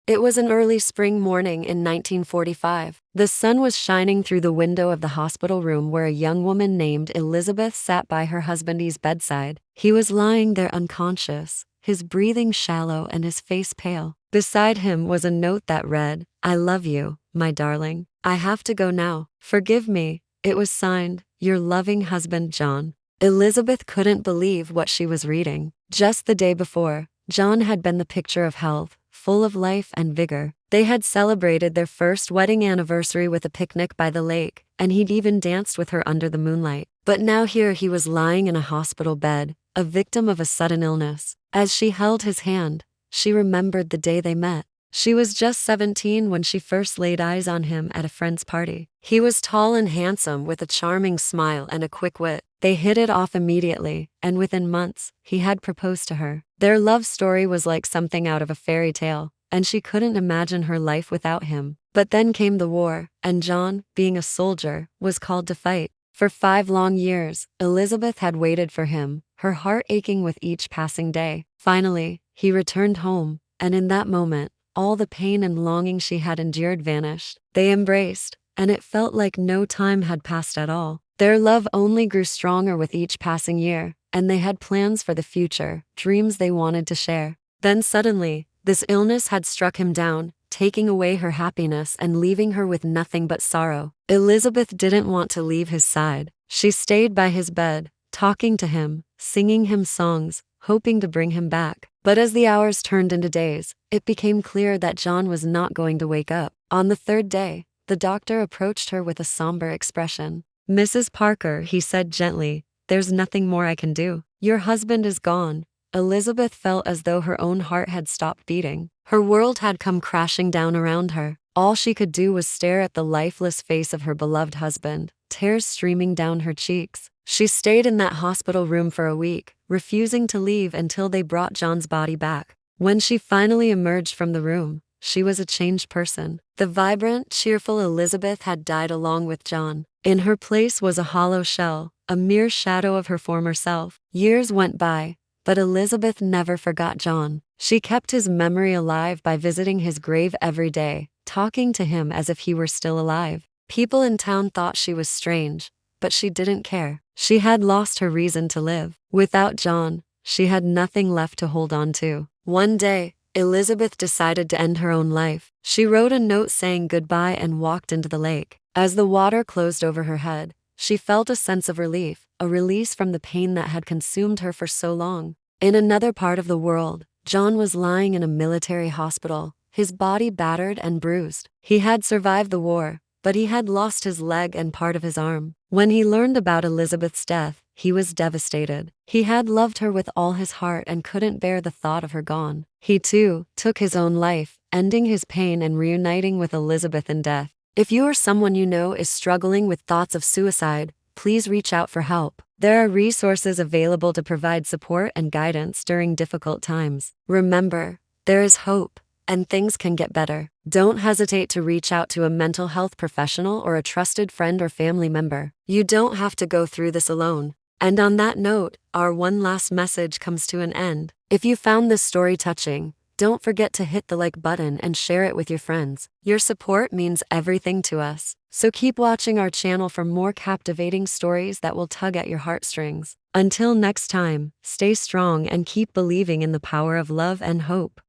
It was an early spring morning in 1945. The sun was shining through the window of the hospital room where a young woman named Elizabeth sat by her husband's bedside. He was lying there unconscious, his breathing shallow and his face pale. Beside him was a note that read, "I love you, my darling. I have to go now. Forgive me." It was signed, "Your loving husband, John." Elizabeth couldn't believe what she was reading. Just the day before, John had been the picture of health, full of life and vigor. They had celebrated their first wedding anniversary with a picnic by the lake, and he'd even danced with her under the moonlight. But now here he was lying in a hospital bed, a victim of a sudden illness. As she held his hand, she remembered the day they met. She was just 17 when she first laid eyes on him at a friend's party. He was tall and handsome with a charming smile and a quick wit. They hit it off immediately, and within months, he had proposed to her. Their love story was like something out of a fairy tale, and she couldn't imagine her life without him. But then came the war, and John, being a soldier, was called to fight. For 5 long years, Elizabeth had waited for him, her heart aching with each passing day. Finally, he returned home, and in that moment, all the pain and longing she had endured vanished. They embraced, and it felt like no time had passed at all. Their love only grew stronger with each passing year, and they had plans for the future, dreams they wanted to share. Then suddenly, this illness had struck him down, taking away her happiness and leaving her with nothing but sorrow. Elizabeth didn't want to leave his side. She stayed by his bed, talking to him, singing him songs, hoping to bring him back. But as the hours turned into days, it became clear that John was not going to wake up. On the 3rd day, the doctor approached her with a somber expression. "Mrs. Parker," he said gently, "there's nothing more I can do. Your husband is gone." Elizabeth felt as though her own heart had stopped beating. Her world had come crashing down around her. All she could do was stare at the lifeless face of her beloved husband, tears streaming down her cheeks. She stayed in that hospital room for a week, refusing to leave until they brought John's body back. When she finally emerged from the room, she was a changed person. The vibrant, cheerful Elizabeth had died along with John. In her place was a hollow shell, a mere shadow of her former self. Years went by, but Elizabeth never forgot John. She kept his memory alive by visiting his grave every day, talking to him as if he were still alive. People in town thought she was strange, but she didn't care. She had lost her reason to live. Without John, she had nothing left to hold on to. One day, Elizabeth decided to end her own life. She wrote a note saying goodbye and walked into the lake. As the water closed over her head, she felt a sense of relief, a release from the pain that had consumed her for so long. In another part of the world, John was lying in a military hospital, his body battered and bruised. He had survived the war, but he had lost his leg and part of his arm. When he learned about Elizabeth's death, he was devastated. He had loved her with all his heart and couldn't bear the thought of her gone. He too took his own life, ending his pain and reuniting with Elizabeth in death. If you or someone you know is struggling with thoughts of suicide, please reach out for help. There are resources available to provide support and guidance during difficult times. Remember, there is hope, and things can get better. Don't hesitate to reach out to a mental health professional or a trusted friend or family member. You don't have to go through this alone. And on that note, our one last message comes to an end. If you found this story touching, don't forget to hit the like button and share it with your friends. Your support means everything to us. So keep watching our channel for more captivating stories that will tug at your heartstrings. Until next time, stay strong and keep believing in the power of love and hope.